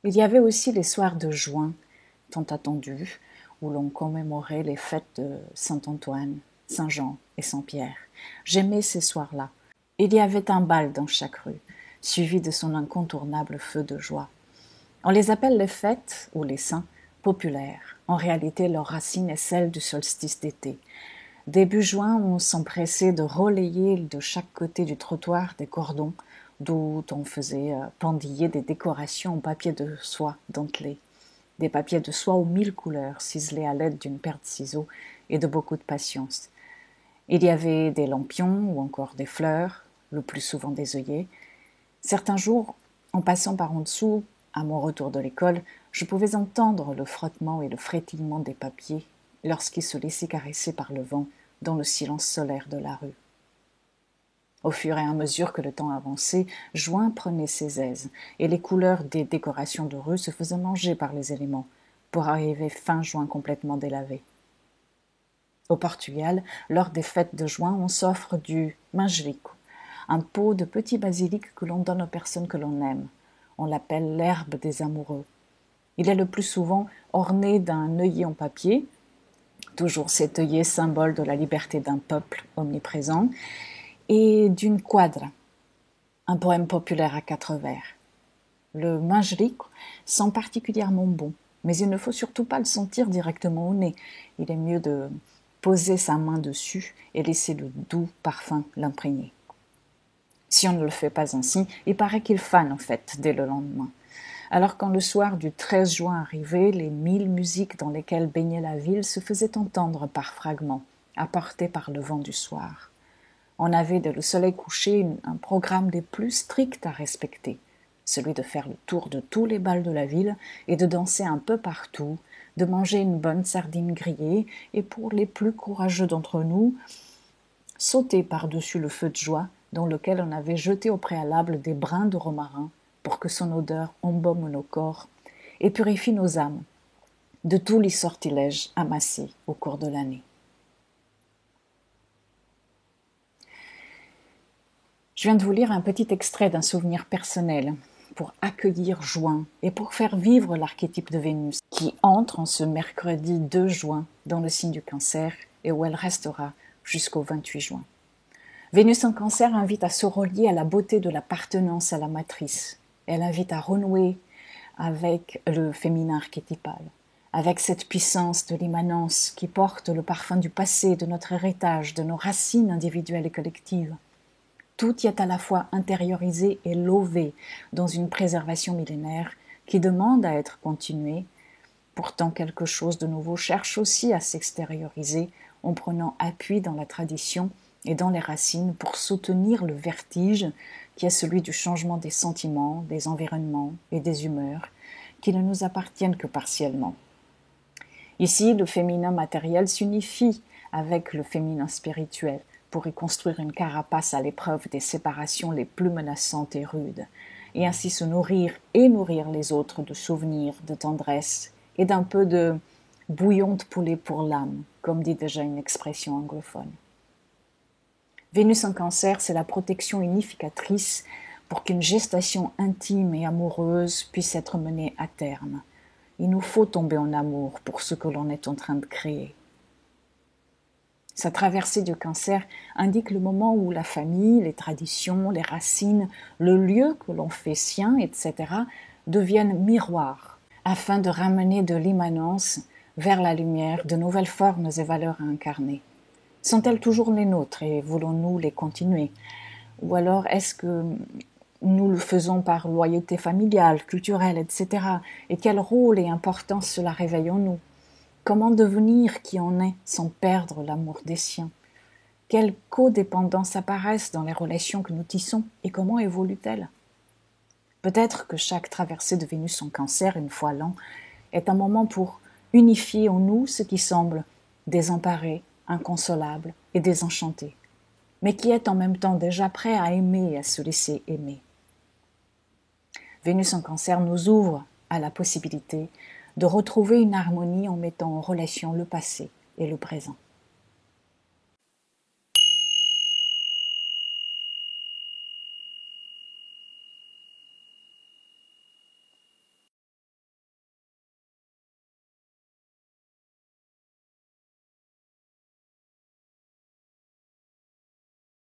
Il y avait aussi les soirs de juin, tant attendus, où l'on commémorait les fêtes de Saint-Antoine, Saint-Jean et Saint-Pierre. J'aimais ces soirs-là. Il y avait un bal dans chaque rue, suivi de son incontournable feu de joie. On les appelle les fêtes, ou les saints, populaires. En réalité, leur racine est celle du solstice d'été. Début juin, on s'empressait de relayer de chaque côté du trottoir des cordons, d'où on faisait pendiller des décorations en papier de soie dentelé. Des papiers de soie aux 1000 couleurs, ciselés à l'aide d'une paire de ciseaux et de beaucoup de patience. Il y avait des lampions ou encore des fleurs, le plus souvent des œillets. Certains jours, en passant par en dessous, à mon retour de l'école, je pouvais entendre le frottement et le frétillement des papiers lorsqu'ils se laissaient caresser par le vent dans le silence solaire de la rue. Au fur et à mesure que le temps avançait, juin prenait ses aises, et les couleurs des décorations de rue se faisaient manger par les éléments, pour arriver fin juin complètement délavé. Au Portugal, lors des fêtes de juin, on s'offre du manjerico, un pot de petit basilic que l'on donne aux personnes que l'on aime. On l'appelle l'herbe des amoureux. Il est le plus souvent orné d'un œillet en papier, toujours cet œillet symbole de la liberté d'un peuple omniprésent, et d'une quadra, un poème populaire à 4 vers. Le manjerico sent particulièrement bon, mais il ne faut surtout pas le sentir directement au nez. Il est mieux de poser sa main dessus et laisser le doux parfum l'imprégner. Si on ne le fait pas ainsi, il paraît qu'il fane en fait dès le lendemain. Alors quand le soir du 13 juin arrivait, les 1000 musiques dans lesquelles baignait la ville se faisaient entendre par fragments, apportés par le vent du soir. On avait dès le soleil couché un programme des plus stricts à respecter, celui de faire le tour de tous les bals de la ville et de danser un peu partout, de manger une bonne sardine grillée et pour les plus courageux d'entre nous, sauter par-dessus le feu de joie dans lequel on avait jeté au préalable des brins de romarin pour que son odeur embaume nos corps et purifie nos âmes de tous les sortilèges amassés au cours de l'année. Je viens de vous lire un petit extrait d'un souvenir personnel pour accueillir juin et pour faire vivre l'archétype de Vénus qui entre en ce mercredi 2 juin dans le signe du Cancer et où elle restera jusqu'au 28 juin. Vénus en Cancer invite à se relier à la beauté de l'appartenance à la matrice. Elle invite à renouer avec le féminin archétypal, avec cette puissance de l'immanence qui porte le parfum du passé, de notre héritage, de nos racines individuelles et collectives. Tout y est à la fois intériorisé et lové dans une préservation millénaire qui demande à être continuée. Pourtant, quelque chose de nouveau cherche aussi à s'extérioriser en prenant appui dans la tradition et dans les racines pour soutenir le vertige qui est celui du changement des sentiments, des environnements et des humeurs qui ne nous appartiennent que partiellement. Ici, le féminin matériel s'unifie avec le féminin spirituel pour y construire une carapace à l'épreuve des séparations les plus menaçantes et rudes, et ainsi se nourrir et nourrir les autres de souvenirs, de tendresse et d'un peu de bouillon de poulet pour l'âme, comme dit déjà une expression anglophone. Vénus en Cancer, c'est la protection unificatrice pour qu'une gestation intime et amoureuse puisse être menée à terme. Il nous faut tomber en amour pour ce que l'on est en train de créer. Sa traversée du Cancer indique le moment où la famille, les traditions, les racines, le lieu que l'on fait sien, etc., deviennent miroirs, afin de ramener de l'immanence vers la lumière de nouvelles formes et valeurs à incarner. Sont-elles toujours les nôtres et voulons-nous les continuer? Ou alors est-ce que nous le faisons par loyauté familiale, culturelle, etc. Et quel rôle et importance cela réveille en nous? Comment devenir qui on est sans perdre l'amour des siens? Quelles codépendances apparaissent dans les relations que nous tissons et comment évoluent-elles? Peut-être que chaque traversée de Vénus en Cancer, une fois l'an, est un moment pour unifier en nous ce qui semble désemparé, inconsolable et désenchanté, mais qui est en même temps déjà prêt à aimer et à se laisser aimer. Vénus en Cancer nous ouvre à la possibilité de retrouver une harmonie en mettant en relation le passé et le présent.